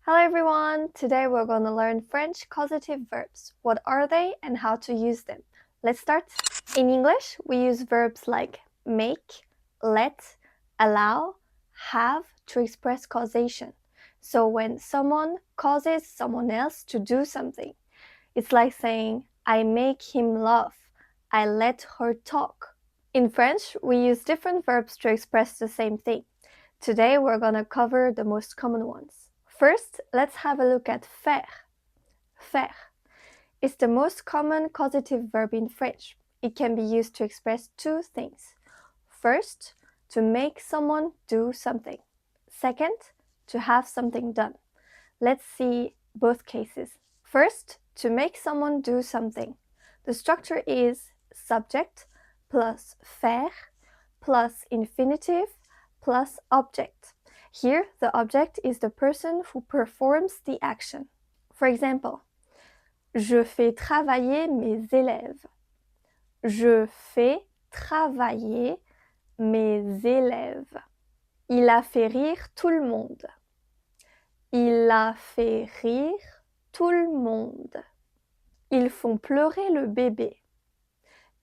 Hello everyone! Today we're going to learn French causative verbs. What are they and how to use them? Let's start. In English, we use verbs like make, let, allow, have to express causation. So when someone causes someone else to do something, it's like saying, I make him laugh, I let her talk. In French, we use different verbs to express the same thing. Today we're going to cover the most common ones. First, let's have a look at faire. Faire is the most common causative verb in French. It can be used to express two things. First, to make someone do something. Second, to have something done. Let's see both cases. First, to make someone do something. The structure is subject plus faire plus infinitive plus object. Here, the object is the person who performs the action. For example, je fais travailler mes élèves. Je fais travailler mes élèves. Il a fait rire tout le monde. Il a fait rire tout le monde. Ils font pleurer le bébé.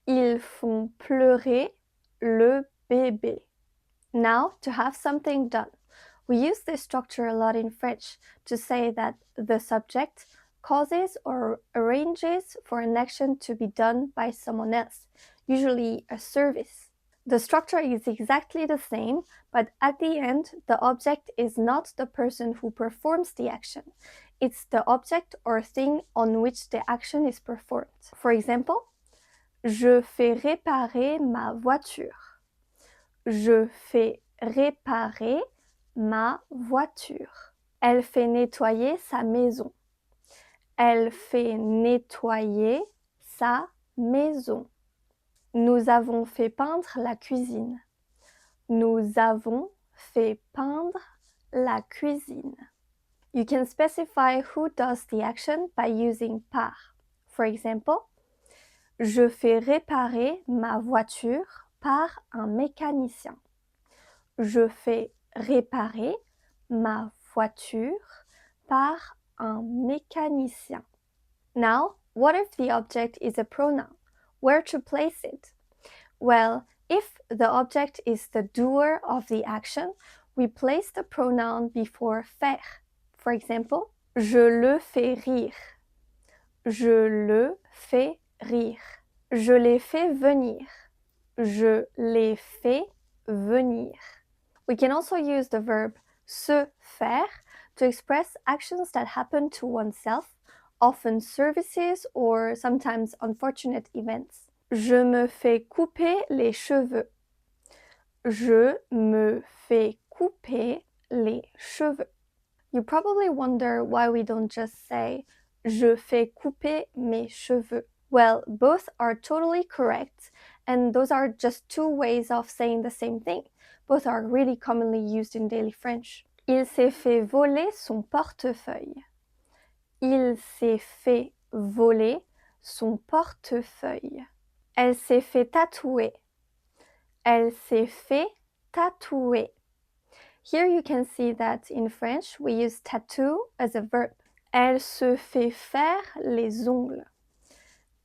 Ils font pleurer le bébé. Now, to have something done. We use this structure a lot in French to say that the subject causes or arranges for an action to be done by someone else, usually a service. The structure is exactly the same, but at the end, the object is not the person who performs the action. It's the object or thing on which the action is performed. For example, je fais réparer ma voiture. Je fais réparer ma voiture. Elle fait nettoyer sa maison. Elle fait nettoyer sa maison. Nous avons fait peindre la cuisine. Nous avons fait peindre la cuisine. You can specify who does the action by using par. For example, je fais réparer ma voiture par un mécanicien. Je fais réparer ma voiture par un mécanicien. Now, what if the object is a pronoun? Where to place it? Well, if the object is the doer of the action, we place the pronoun before faire. For example, je le fais rire. Je le fais rire. Je l'ai fait venir. Je l'ai fait venir. We can also use the verb se faire to express actions that happen to oneself, often services or sometimes unfortunate events. Je me fais couper les cheveux. Je me fais couper les cheveux. You probably wonder why we don't just say je fais couper mes cheveux. Well, both are totally correct, and those are just two ways of saying the same thing. Both are really commonly used in daily French. Il s'est fait voler son portefeuille. Il s'est fait voler son portefeuille. Elle s'est fait tatouer. Elle s'est fait tatouer. Here you can see that in French we use tattoo as a verb. Elle se fait faire les ongles.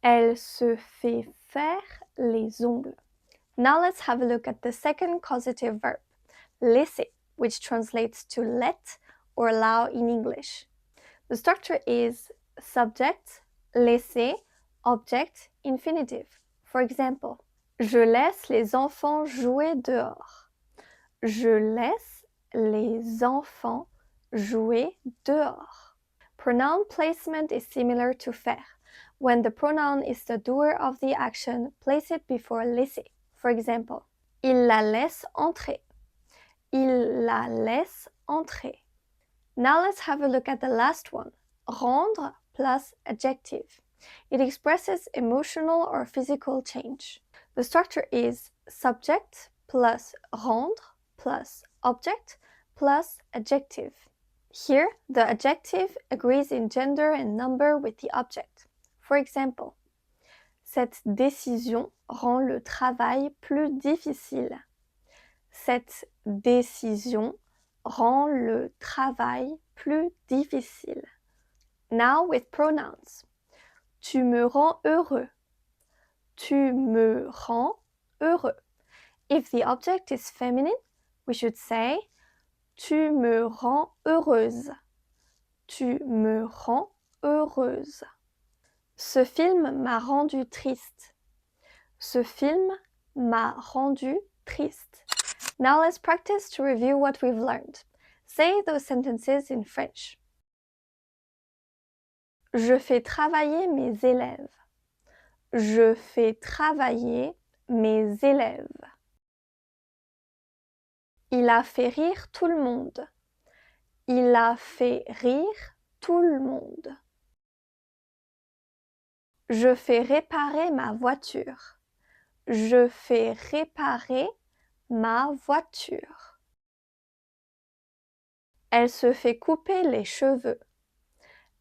Elle se fait faire les ongles. Now let's have a look at the second causative verb, laisser, which translates to let or allow in English. The structure is subject, laisser, object, infinitive. For example, je laisse les enfants jouer dehors. Je laisse les enfants jouer dehors. Pronoun placement is similar to faire. When the pronoun is the doer of the action, place it before laisser. For example, il la laisse entrer. Il la laisse entrer. Now let's have a look at the last one, rendre plus adjective. It expresses emotional or physical change. The structure is subject plus rendre plus object plus adjective. Here, the adjective agrees in gender and number with the object. For example, cette décision rend le travail plus difficile. Cette décision rend le travail plus difficile. Now with pronouns. Tu me rends heureux. Tu me rends heureux. If the object is feminine, we should say tu me rends heureuse. Tu me rends heureuse. Ce film m'a rendu triste. Ce film m'a rendu triste. Now let's practice to review what we've learned. Say those sentences in French. Je fais travailler mes élèves. Je fais travailler mes élèves. Il a fait rire tout le monde. Il a fait rire tout le monde. Je fais réparer ma voiture. Je fais réparer ma voiture. Elle se fait couper les cheveux.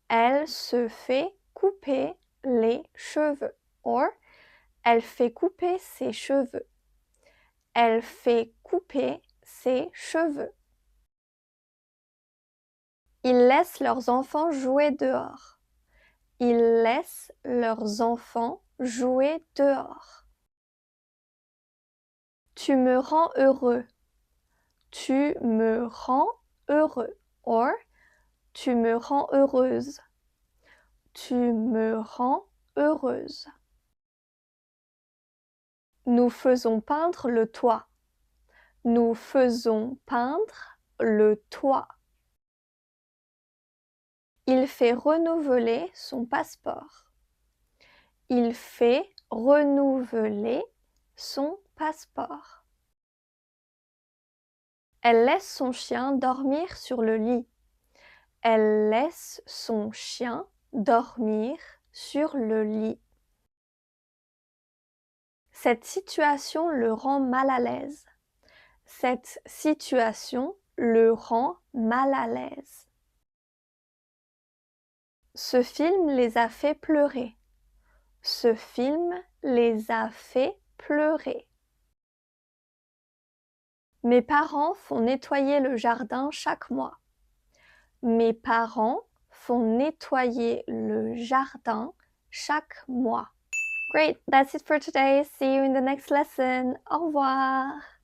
Elle se fait couper les cheveux. Or, elle fait couper ses cheveux. Elle fait couper ses cheveux. Ils laissent leurs enfants jouer dehors. Ils laissent leurs enfants jouer dehors. Tu me rends heureux. Tu me rends heureux. Or, tu me rends heureuse. Tu me rends heureuse. Nous faisons peindre le toit. Nous faisons peindre le toit. Il fait renouveler son passeport. Il fait renouveler son passeport. Elle laisse son chien dormir sur le lit. Elle laisse son chien dormir sur le lit. Cette situation le rend mal à l'aise. Cette situation le rend mal à l'aise. Ce film les a fait pleurer. Ce film les a fait pleurer. Mes parents font nettoyer le jardin chaque mois. Mes parents font nettoyer le jardin chaque mois. Great, that's it for today. See you in the next lesson. Au revoir.